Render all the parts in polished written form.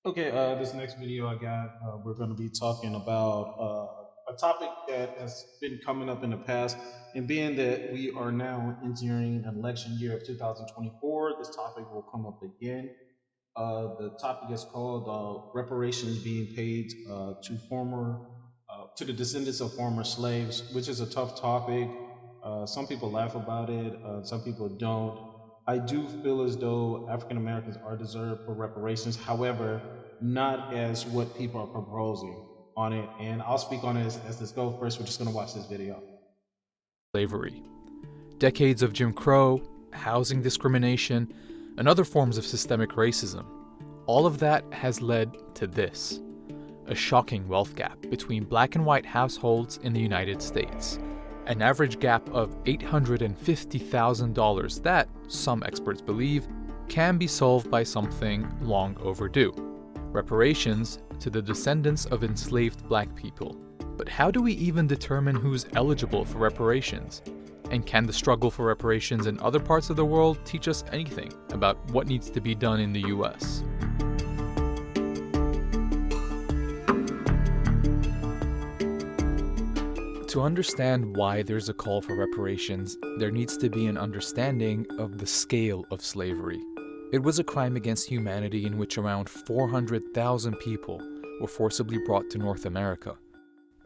Okay, this next video I got, we're going to be talking about a topic that has been coming up in the past. And being that we are now entering an election year of 2024, this topic will come up again. The topic is called reparations being paid to the descendants of former slaves, which is a tough topic. Some people laugh about it, some people don't. I do feel as though African Americans are deserved for reparations. However, not as what people are proposing on it. And I'll speak on it as this goes. First, we're just going to watch this video. Slavery. Decades of Jim Crow, housing discrimination, and other forms of systemic racism. All of that has led to this: a shocking wealth gap between black and white households in the United States. An average gap of $850,000 that, some experts believe, can be solved by something long overdue: reparations to the descendants of enslaved black people. But how do we even determine who's eligible for reparations? And can the struggle for reparations in other parts of the world teach us anything about what needs to be done in the US? To understand why there's a call for reparations, there needs to be an understanding of the scale of slavery. It was a crime against humanity in which around 400,000 people were forcibly brought to North America.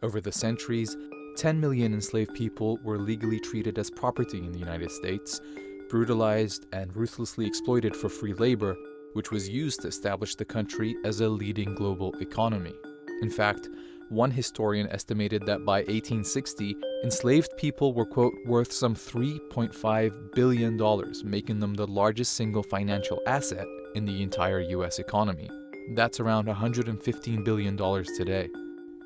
Over the centuries, 10 million enslaved people were legally treated as property in the United States, brutalized and ruthlessly exploited for free labor, which was used to establish the country as a leading global economy. In fact, one historian estimated that by 1860, enslaved people were, quote, worth some $3.5 billion, making them the largest single financial asset in the entire US economy. That's around $115 billion today.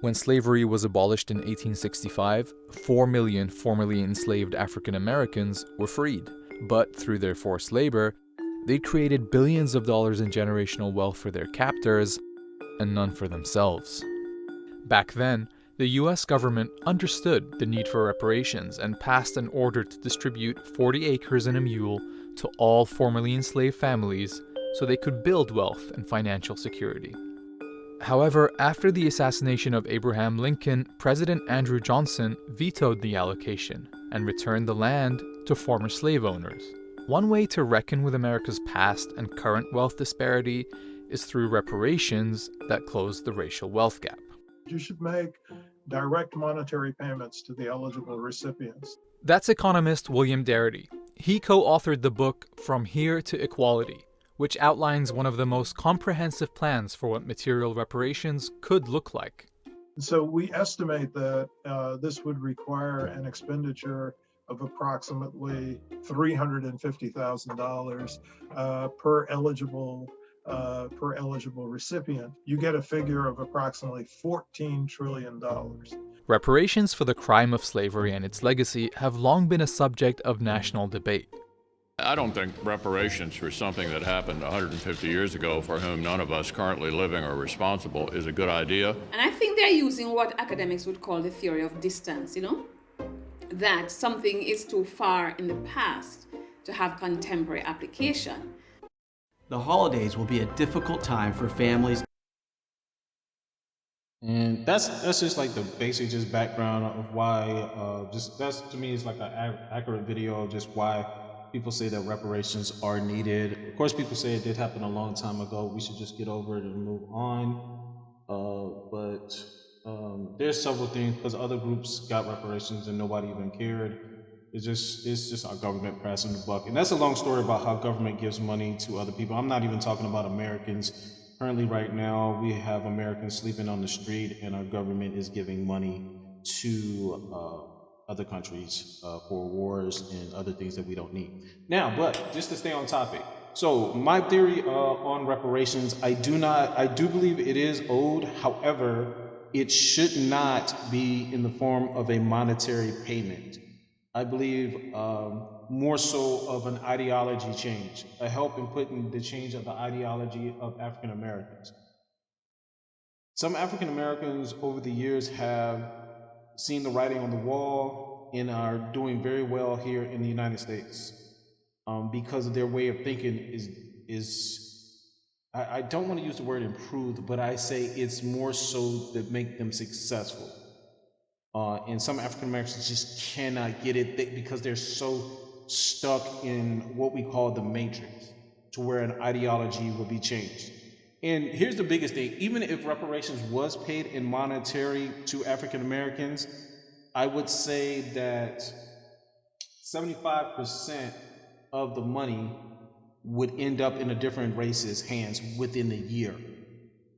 When slavery was abolished in 1865, 4 million formerly enslaved African Americans were freed. But through their forced labor, they'd created billions of dollars in generational wealth for their captors, and none for themselves. Back then, the US government understood the need for reparations and passed an order to distribute 40 acres and a mule to all formerly enslaved families so they could build wealth and financial security. However, after the assassination of Abraham Lincoln, President Andrew Johnson vetoed the allocation and returned the land to former slave owners. One way to reckon with America's past and current wealth disparity is through reparations that close the racial wealth gap. You should make direct monetary payments to the eligible recipients. That's economist William Darity. He co-authored the book From Here to Equality, which outlines one of the most comprehensive plans for what material reparations could look like. So we estimate that this would require an expenditure of approximately $350,000 per eligible recipient. You get a figure of approximately $14 trillion. Reparations for the crime of slavery and its legacy have long been a subject of national debate. I don't think reparations for something that happened 150 years ago, for whom none of us currently living are responsible, is a good idea. And I think they're using what academics would call the theory of distance, that something is too far in the past to have contemporary application. The holidays will be a difficult time for families. And that's just like the basic just background of why just that's to me is like an accurate video of just why people say that reparations are needed. Of course, people say it did happen a long time ago. We should just get over it and move on. But there's several things because other groups got reparations and nobody even cared. It's just our government passing the buck, and that's a long story about how government gives money to other people. I'm not even talking about Americans. Currently, right now, we have Americans sleeping on the street, and our government is giving money to other countries for wars and other things that we don't need. Now, but just to stay on topic. So my theory on reparations, I do believe it is owed. However, it should not be in the form of a monetary payment. I believe more so of an ideology change, a help in putting the change of the ideology of African Americans. Some African Americans over the years have seen the writing on the wall and are doing very well here in the United States because their way of thinking is I don't want to use the word improved, but I say it's more so to make them successful. And some African Americans just cannot get it because they're so stuck in what we call the matrix, to where an ideology will be changed. And here's the biggest thing: even if reparations was paid in monetary to African Americans, I would say that 75% of the money would end up in a different race's hands within the year.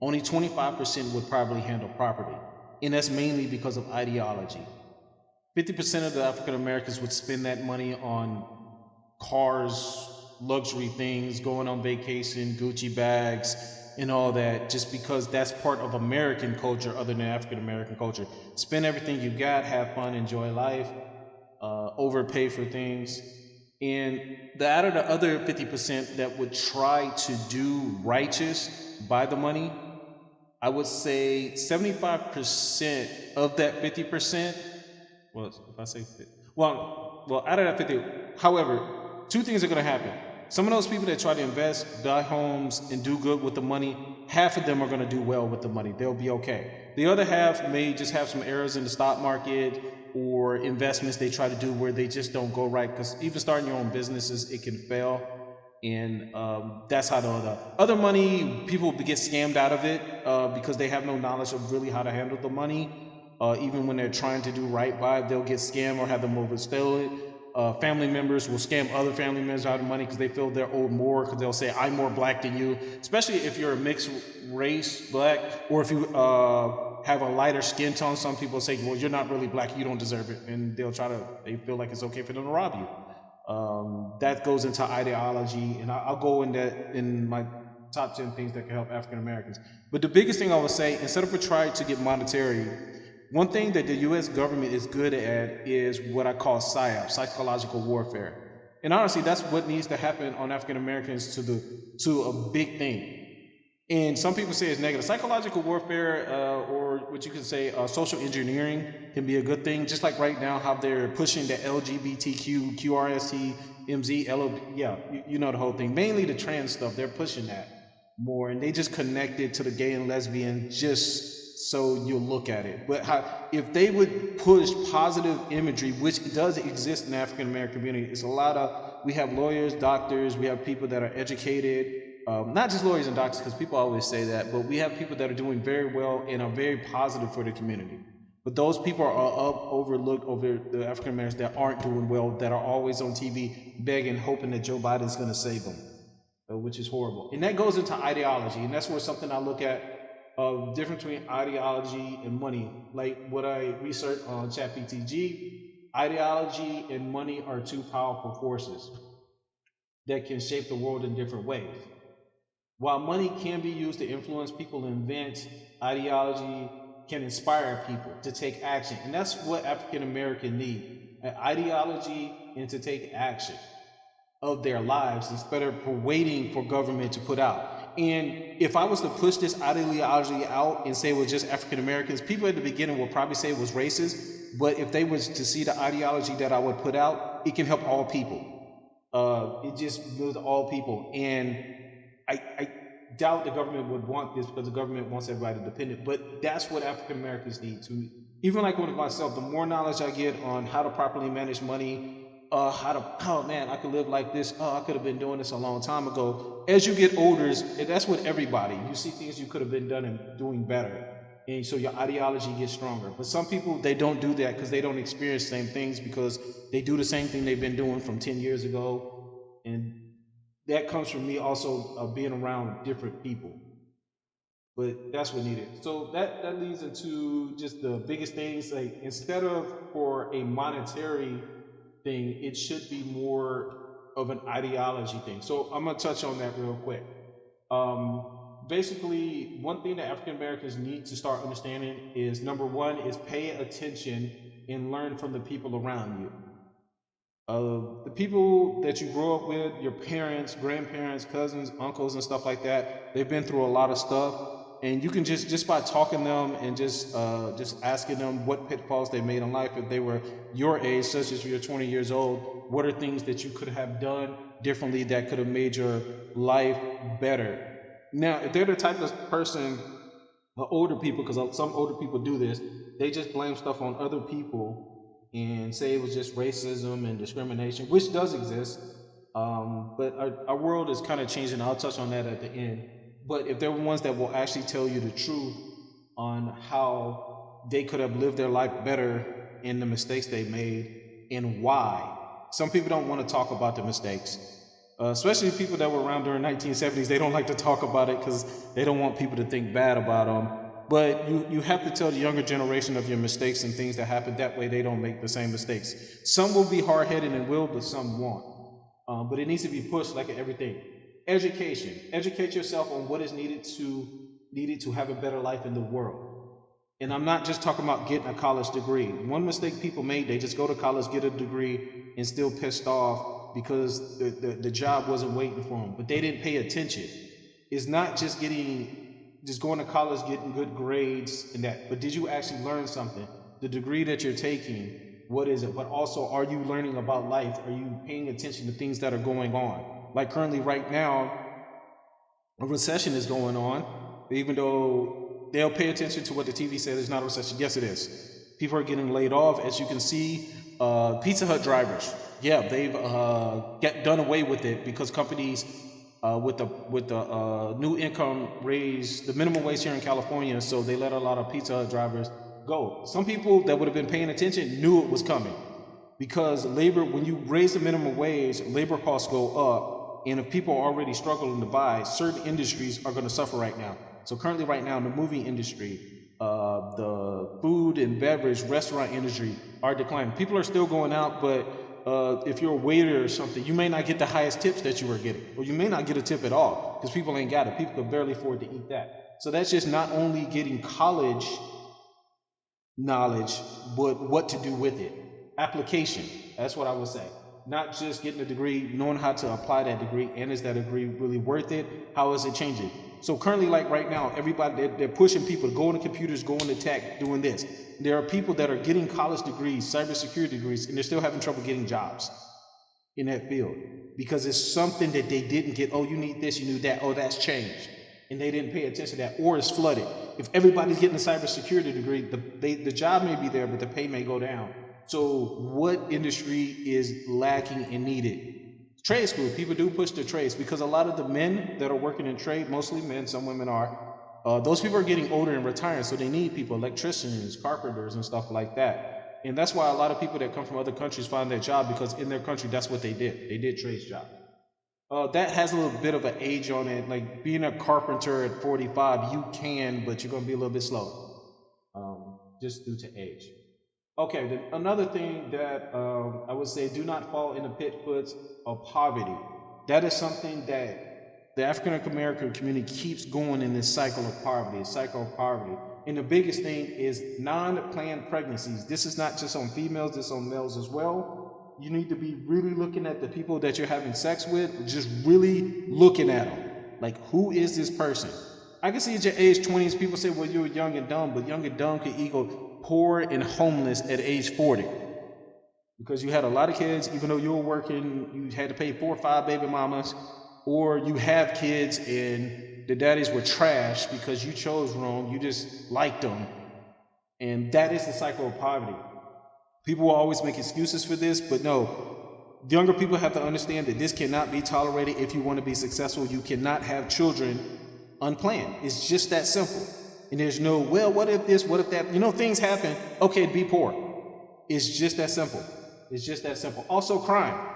Only 25% would probably handle property, and that's mainly because of ideology. 50% of the African Americans would spend that money on cars, luxury things, going on vacation, Gucci bags, and all that, just because that's part of American culture other than African American culture. Spend everything you got, have fun, enjoy life, overpay for things. And out of the other 50% that would try to do righteous by the money, I would say 75% of that 50%, well, if I say 50, well, out of that 50, however, two things are going to happen. Some of those people that try to invest, buy homes, and do good with the money, half of them are going to do well with the money. They'll be okay. The other half may just have some errors in the stock market or investments they try to do where they just don't go right, because even starting your own businesses, it can fail. And that's how the other money, people get scammed out of it because they have no knowledge of really how to handle the money. Even when they're trying to do right by it, they'll get scammed or have them overspell it. Family members will scam other family members out of money because they feel they're owed more, because they'll say, I'm more black than you, especially if you're a mixed race black, or if you have a lighter skin tone. Some people say, well, you're not really black, you don't deserve it, and they feel like it's okay for them to rob you. That goes into ideology, and I'll go in that in my top 10 things that can help African Americans. But the biggest thing I would say, instead of trying to get monetary, one thing that the U.S. government is good at is what I call PSYOP, psychological warfare. And honestly, that's what needs to happen on African Americans to a big thing. And some people say it's negative. Psychological warfare, or what you could say, social engineering, can be a good thing. Just like right now, how they're pushing the LGBTQ, QRST, MZ, LOB, yeah, you know the whole thing. Mainly the trans stuff, they're pushing that more, and they just connect it to the gay and lesbian just so you'll look at it. But if they would push positive imagery, which does exist in the African American community, it's we have lawyers, doctors, we have people that are educated, not just lawyers and doctors, because people always say that, but we have people that are doing very well and are very positive for the community. But those people are overlooked over the African Americans that aren't doing well, that are always on TV begging, hoping that Joe Biden's going to save them, which is horrible. And that goes into ideology, and that's where something I look at, the difference between ideology and money. Like what I researched on ChatGPT, ideology and money are two powerful forces that can shape the world in different ways. While money can be used to influence people and events, ideology can inspire people to take action. And that's what African Americans need, an ideology and to take action of their lives instead of waiting for government to put out. And if I was to push this ideology out and say it was just African Americans, people at the beginning will probably say it was racist. But if they was to see the ideology that I would put out, it can help all people. It just builds all people. And I doubt the government would want this, because the government wants everybody dependent. But that's what African Americans need to. Even like with myself, the more knowledge I get on how to properly manage money, oh man, I could live like this. Oh, I could have been doing this a long time ago. As you get older, that's with everybody. You see things you could have been done and doing better. And so your ideology gets stronger. But some people, they don't do that because they don't experience the same things, because they do the same thing they've been doing from 10 years ago. And that comes from me also being around different people. But that's what needed. So that leads into just the biggest things. Like, instead of for a monetary thing, it should be more of an ideology thing. So I'm gonna touch on that real quick. Basically, one thing that African Americans need to start understanding is, number one, is pay attention and learn from the people around you. The people that you grow up with, your parents, grandparents, cousins, uncles, and stuff like that, they've been through a lot of stuff. And you can just by talking to them and just asking them what pitfalls they made in life, if they were your age, such as you're 20 years old, what are things that you could have done differently that could have made your life better? Now, if they're the type of person, older people, because some older people do this, they just blame stuff on other people and say it was just racism and discrimination, which does exist. But our world is kind of changing. I'll touch on that at the end. But if they're ones that will actually tell you the truth on how they could have lived their life better in the mistakes they made and why. Some people don't want to talk about the mistakes, especially people that were around during 1970s. They don't like to talk about it because they don't want people to think bad about them. But you have to tell the younger generation of your mistakes and things that happened. That way they don't make the same mistakes. Some will be hard-headed and will, but some won't. But it needs to be pushed like everything. Education. Educate yourself on what is needed to have a better life in the world. And I'm not just talking about getting a college degree. One mistake people made, they just go to college, get a degree, and still pissed off because the job wasn't waiting for them. But they didn't pay attention. It's not just going to college, getting good grades and that. But did you actually learn something? The degree that you're taking, what is it? But also, are you learning about life? Are you paying attention to things that are going on? Like currently right now, a recession is going on, even though they'll pay attention to what the TV says it's not a recession. Yes, it is. People are getting laid off. As you can see, Pizza Hut drivers, yeah, they've done away with it because companies with the new income raise the minimum wage here in California, so they let a lot of Pizza Hut drivers go. Some people that would have been paying attention knew it was coming because labor, when you raise the minimum wage, labor costs go up, and if people are already struggling to buy, certain industries are going to suffer right now. So currently right now in the movie industry, the food and beverage restaurant industry are declining. People are still going out, but if you're a waiter or something, you may not get the highest tips that you were getting, or you may not get a tip at all because people ain't got it. People could barely afford to eat that. So that's just not only getting college knowledge, but what to do with it. Application, that's what I would say. Not just getting a degree, knowing how to apply that degree, and is that degree really worth it? How is it changing? So currently, like right now, everybody, they're pushing people to go into computers, go into tech, doing this. There are people that are getting college degrees, cybersecurity degrees, and they're still having trouble getting jobs in that field because it's something that they didn't get. Oh, you need this, you need that. Oh, that's changed. And they didn't pay attention to that, or it's flooded. If everybody's getting a cybersecurity degree, the job may be there, but the pay may go down. So what industry is lacking and needed? Trade school. People do push the trades because a lot of the men that are working in trade, mostly men, some women are, those people are getting older and retiring, so they need people, electricians, carpenters, and stuff like that. And that's why a lot of people that come from other countries find their job because in their country, that's what they did. They did trades jobs. That has a little bit of an age on it. Like being a carpenter at 45, you can, but you're going to be a little bit slow, just due to age. Okay, then another thing that I would say, do not fall in the pitfalls of poverty. That is something that the African American community keeps going in this cycle of poverty, And the biggest thing is non-planned pregnancies. This is not just on females, this is on males as well. You need to be really looking at the people that you're having sex with, just really looking at them. Like, who is this person? I can see at your age 20s, people say, well, you're young and dumb, but young and dumb could equal poor and homeless at age 40 because you had a lot of kids. Even though you were working, you had to pay 4 or 5 baby mamas, or you have kids and the daddies were trash because you chose wrong, you just liked them. And that is the cycle of poverty. People will always make excuses for this, but no, younger people have to understand that this cannot be tolerated. If you want to be successful, you cannot have children unplanned. It's just that simple. And there's no, well, what if this, what if that? You know, things happen. Okay, be poor. It's just that simple. It's just that simple. Also, crime.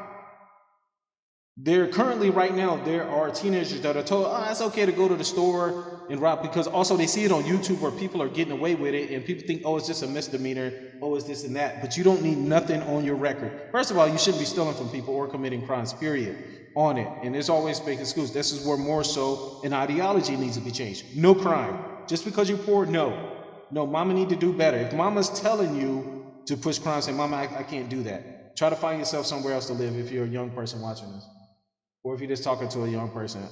Currently, right now, there are teenagers that are told, oh, it's okay to go to the store and rob, because also they see it on YouTube where people are getting away with it and people think, oh, it's just a misdemeanor. Oh, it's this and that. But you don't need nothing on your record. First of all, you shouldn't be stealing from people or committing crimes, period, on it. And there's always fake excuse. This is where more so an ideology needs to be changed. No crime. Just because you're poor, no. No, mama need to do better. If mama's telling you to push crime, say, mama, I can't do that. Try to find yourself somewhere else to live if you're a young person watching this. Or if you're just talking to a young person.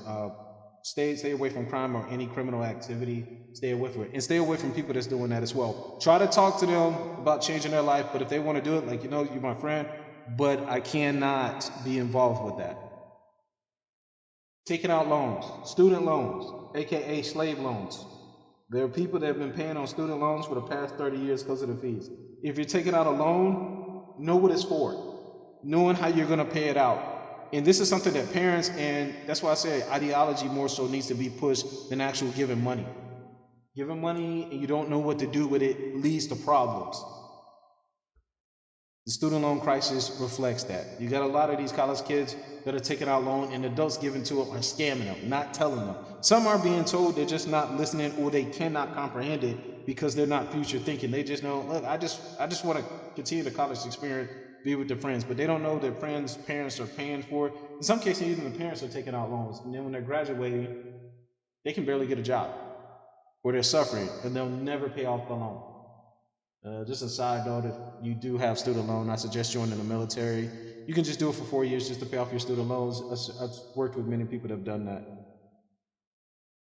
Stay away from crime or any criminal activity. Stay away from it. And stay away from people that's doing that as well. Try to talk to them about changing their life, but if they want to do it, like, you know, you're my friend, but I cannot be involved with that. taking out loans, student loans, aka slave loans. There are people that have been paying on student loans for the past 30 years because of the fees. If you're taking out a loan, know what it's for, knowing how you're going to pay it out. And this is something that parents, and that's why I say ideology more so needs to be pushed than actual giving money. Giving money and you don't know what to do with it leads to problems. The student loan crisis reflects that. You got a lot of these college kids that are taking out loan and adults giving to them are scamming them, not telling them. Some are being told, they're just not listening, or they cannot comprehend it because they're not future thinking. They just know, look, I just want to continue the college experience, be with their friends, but they don't know their friends' parents are paying for it. In some cases, even the parents are taking out loans, and then when they're graduating, they can barely get a job, or they're suffering, and they'll never pay off the loan. Just a side note, if you do have student loan, I suggest joining the military. You can just do it for 4 years just to pay off your student loans. I've worked with many people that have done that.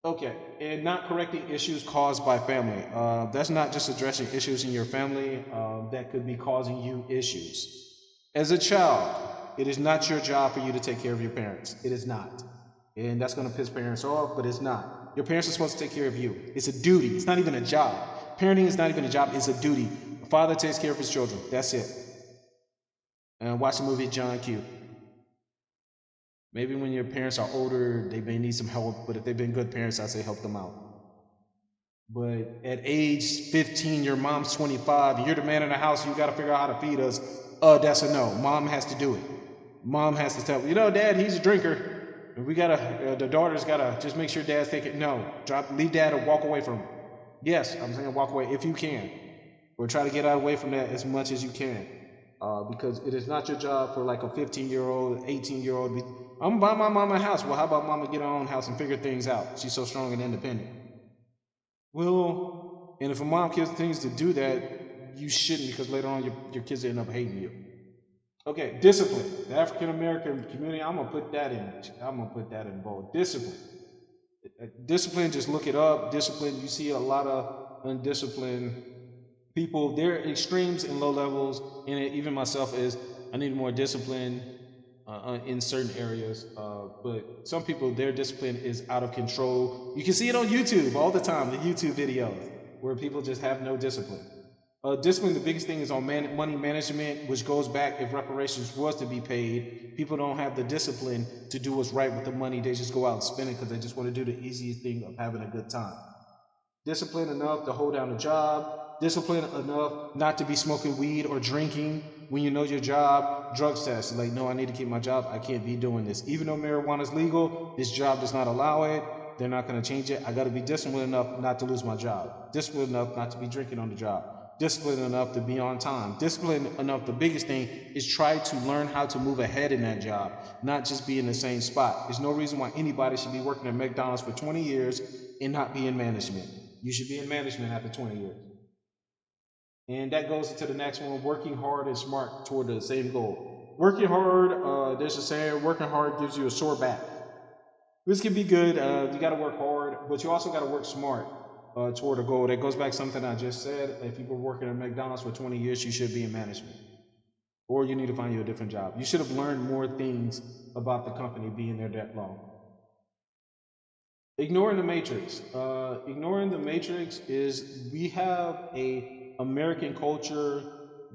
Okay, and not correcting issues caused by family. That's not just addressing issues in your family that could be causing you issues. As a child, it is not your job for you to take care of your parents. It is not. And that's going to piss parents off, but it's not. Your parents are supposed to take care of you. It's a duty. It's not even a job. Parenting is not even a job, it's a duty. A father takes care of his children. That's it. And watch the movie John Q. Maybe when your parents are older, they may need some help, but if they've been good parents, I say help them out. But at age 15, your mom's 25, you're the man in the house, you got to figure out how to feed us. That's a no. Mom has to do it. Mom has to tell, Dad, he's a drinker. We gotta, the daughter's gotta just make sure Dad's taking. No, leave Dad or walk away from him. Yes, I'm saying walk away if you can, or try to get out away from that as much as you can, because it is not your job for like a 15-year-old, 18-year-old. I'm gonna buy my mama a house. Well, how about mama get her own house and figure things out? She's so strong and independent. Well, and if a mom continues to do that, you shouldn't, because later on your kids end up hating you. Okay, discipline. The African American community, I'm gonna put that in bold. Discipline. Discipline, just look it up. Discipline, you see a lot of undisciplined people. There are extremes and low levels, and even myself I need more discipline in certain areas. But some people, their discipline is out of control. You can see it on YouTube all the time, the YouTube videos, where people just have no discipline. Discipline, the biggest thing is on money management, which goes back if reparations was to be paid. People don't have the discipline to do what's right with the money. They just go out and spend it because they just want to do the easiest thing of having a good time. Discipline enough to hold down a job. Discipline enough not to be smoking weed or drinking when you know your job. Drug test, like, no, I need to keep my job. I can't be doing this. Even though marijuana is legal, this job does not allow it. They're not going to change it. I got to be disciplined enough not to lose my job. Disciplined enough not to be drinking on the job. Disciplined enough to be on time. Disciplined enough, the biggest thing is try to learn how to move ahead in that job, not just be in the same spot. There's no reason why anybody should be working at McDonald's for 20 years and not be in management. You should be in management after 20 years. And that goes into the next one, working hard and smart toward the same goal. Working hard, there's a saying, working hard gives you a sore back. This can be good, you gotta work hard, but you also gotta work smart toward a goal. That goes back to something I just said. If you were working at McDonald's for 20 years, you should be in management. Or you need to find you a different job. You should have learned more things about the company being there that long. Ignoring the matrix. Ignoring the matrix is, we have a American culture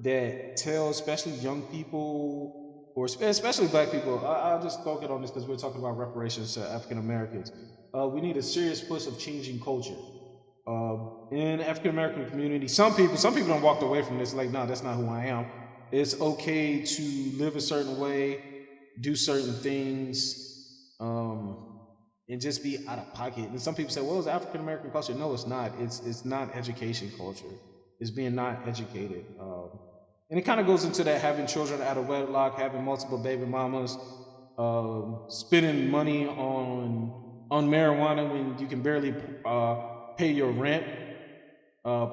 that tells, especially young people, or especially black people, I'll just focus on this because we're talking about reparations to African Americans. We need a serious push of changing culture. In the African American community, some people don't walk away from this like, no, that's not who I am. It's okay to live a certain way, do certain things, and just be out of pocket. And some people say, well, it's African American culture. No, it's not. It's not education culture. It's being not educated. And it kind of goes into that, having children out of wedlock, having multiple baby mamas, spending money on marijuana when you can barely pay your rent,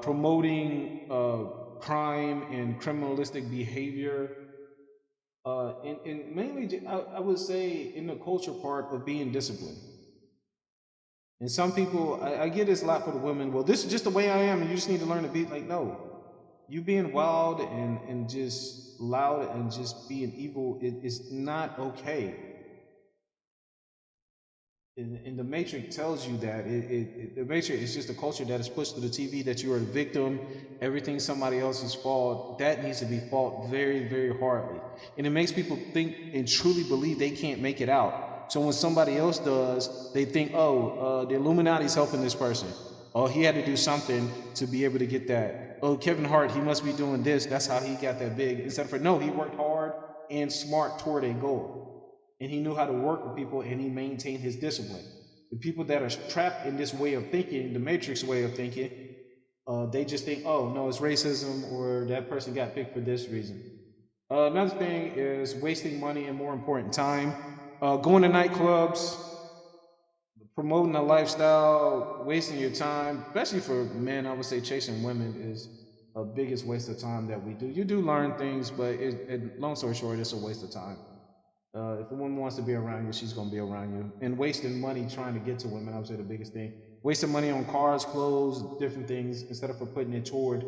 promoting crime and criminalistic behavior, and mainly, I would say, in the culture part of being disciplined. And some people, I get this a lot for the women, well, this is just the way I am, and you just need to learn to be like, no. You being wild and just loud and just being evil is not okay. and the Matrix tells you that the Matrix is just a culture that is pushed to the TV that you are a victim, everything's somebody else's fault. That needs to be fought very, very hardly, and it makes people think and truly believe they can't make it out. So when somebody else does, they think, oh, the Illuminati's helping this person. Oh, he had to do something to be able to get that. Oh, Kevin Hart, he must be doing this. That's how he got that big. Instead of, no, he worked hard and smart toward a goal. And he knew how to work with people, and he maintained his discipline. The people that are trapped in this way of thinking, the Matrix way of thinking, they just think, oh, no, it's racism, or that person got picked for this reason. Another thing is wasting money and, more important, time. Going to nightclubs, promoting a lifestyle, wasting your time, especially for men, I would say chasing women is a biggest waste of time that we do. You do learn things, but long story short, it's a waste of time. If a woman wants to be around you, she's going to be around you. And wasting money trying to get to women, I would say the biggest thing. Wasting money on cars, clothes, different things, instead of putting it toward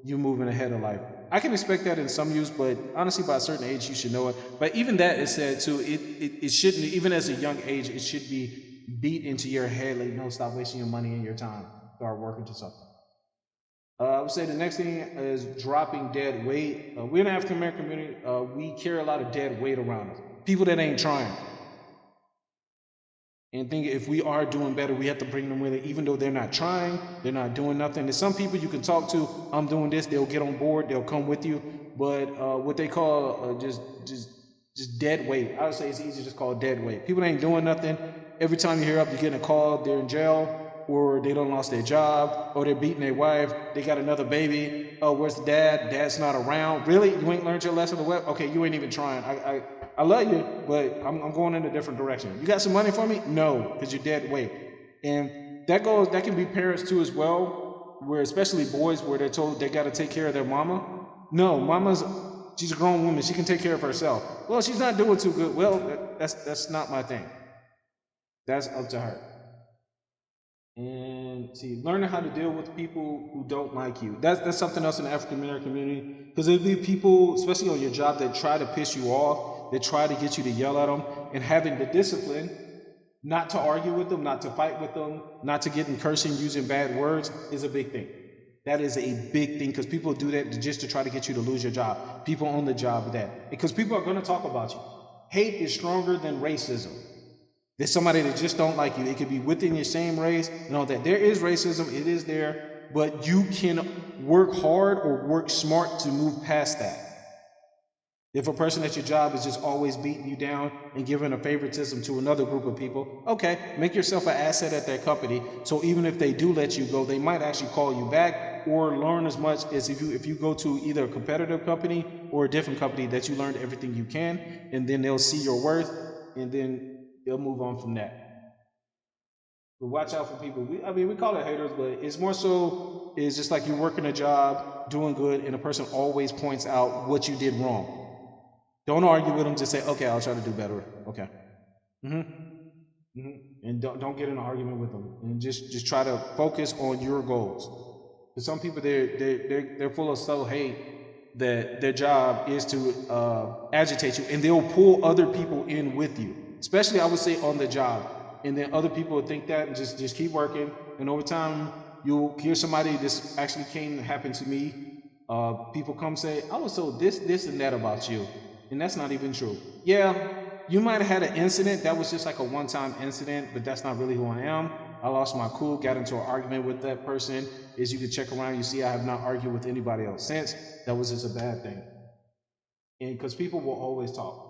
you moving ahead of life. I can expect that in some use, but honestly, by a certain age, you should know it. But even that is said too, it shouldn't, even as a young age, it should be beat into your head, like, no, stop wasting your money and your time. Start working to something. I would say the next thing is dropping dead weight. We're in the African American community. We carry a lot of dead weight around us. People that ain't trying. And think if we are doing better, we have to bring them with it, even though they're not trying, they're not doing nothing. There's some people you can talk to, I'm doing this, they'll get on board, they'll come with you. But what they call just dead weight, I would say it's easy to just call dead weight. People ain't doing nothing. Every time you hear up, you're getting a call, they're in jail, or they done lost their job, or they're beating their wife, they got another baby. Oh, where's the dad? Dad's not around. Really? You ain't learned your lesson of what? Okay, you ain't even trying. I love you, but I'm going in a different direction. You got some money for me? No, because you're dead weight. And that can be parents too as well, where especially boys, where they're told they got to take care of their mama. No, she's a grown woman. She can take care of herself. Well, she's not doing too good. Well, that's not my thing. That's up to her. And see, learning how to deal with people who don't like you. That's something else in the African American community. Because there'll be people, especially on your job, that try to piss you off, that try to get you to yell at them, and having the discipline not to argue with them, not to fight with them, not to get in cursing, using bad words is a big thing. That is a big thing, because people do that just to try to get you to lose your job. People on the job that. Because people are going to talk about you. Hate is stronger than racism. There's somebody that just don't like you. It could be within your same race and all that. There is racism, it is there, but you can work hard or work smart to move past that. If a person at your job is just always beating you down and giving a favoritism to another group of people, okay, make yourself an asset at that company. So even if they do let you go, they might actually call you back, or learn as much as if you go to either a competitive company or a different company, that you learned everything you can, and then they'll see your worth, and then they'll move on from that. But watch out for people. We call it haters, but it's more so, it's just like you're working a job, doing good, and a person always points out what you did wrong. Don't argue with them. Just say, okay, I'll try to do better. Okay. And don't get in an argument with them. And just try to focus on your goals. Because some people, they're full of self-hate that their job is to agitate you, and they'll pull other people in with you. Especially, I would say, on the job. And then other people will think that and just keep working. And over time, you'll hear somebody, this actually happened to me. People come say, I was told this, and that about you. And that's not even true. Yeah, you might have had an incident. That was just like a one-time incident, but that's not really who I am. I lost my cool, got into an argument with that person. As you can check around, you see I have not argued with anybody else since. That was just a bad thing. And because people will always talk.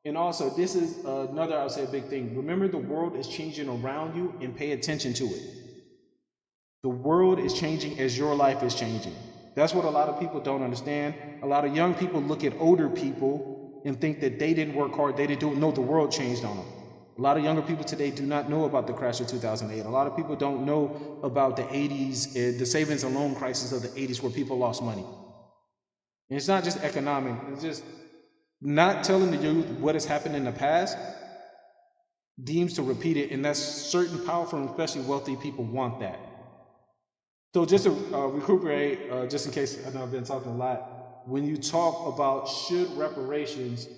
And also, this is another, I would say, a big thing. Remember, the world is changing around you, and pay attention to it. The world is changing as your life is changing. That's what a lot of people don't understand. A lot of young people look at older people and think that they didn't work hard, they didn't do it. No, the world changed on them. A lot of younger people today do not know about the crash of 2008. A lot of people don't know about the 80s, the savings and loan crisis of the 80s, where people lost money. And it's not just economic, it's just not telling the youth what has happened in the past deems to repeat it, and that's certain powerful and especially wealthy people want that. So just to recuperate, just in case I know I've been talking a lot, when you talk about should reparations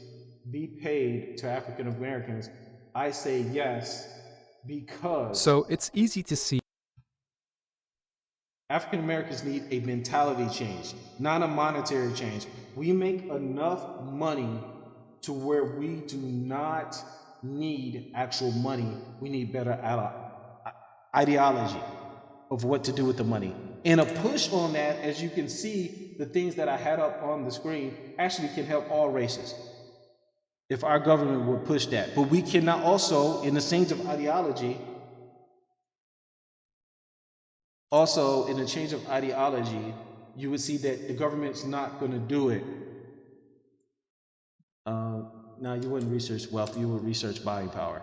be paid to African Americans, I say yes, because So it's easy to see African Americans need a mentality change, not a monetary change. We make enough money to where we do not need actual money. We need better ideology of what to do with the money. And a push on that, as you can see, the things that I had up on the screen actually can help all races if our government would push that. But we cannot also, in the change of ideology, you would see that the government's not going to do it. Now, you wouldn't research wealth, you would research buying power.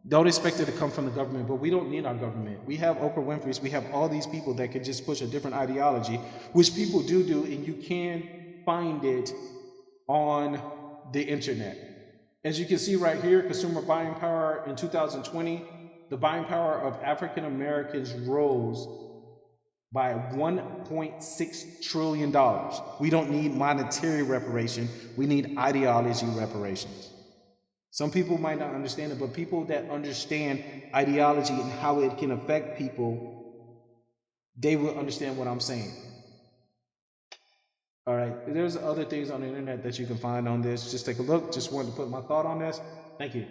Don't expect it to come from the government, but we don't need our government. We have Oprah Winfrey's, we have all these people that could just push a different ideology, which people do, and you can find it on the internet. As you can see right here, consumer buying power in 2020, the buying power of African Americans rose by $1.6 trillion. We don't need monetary reparation, we need ideology reparations. Some people might not understand it, but people that understand ideology and how it can affect people, they will understand what I'm saying. All right, there's other things on the internet that you can find on this. Just take a look. Just wanted to put my thought on this. Thank you.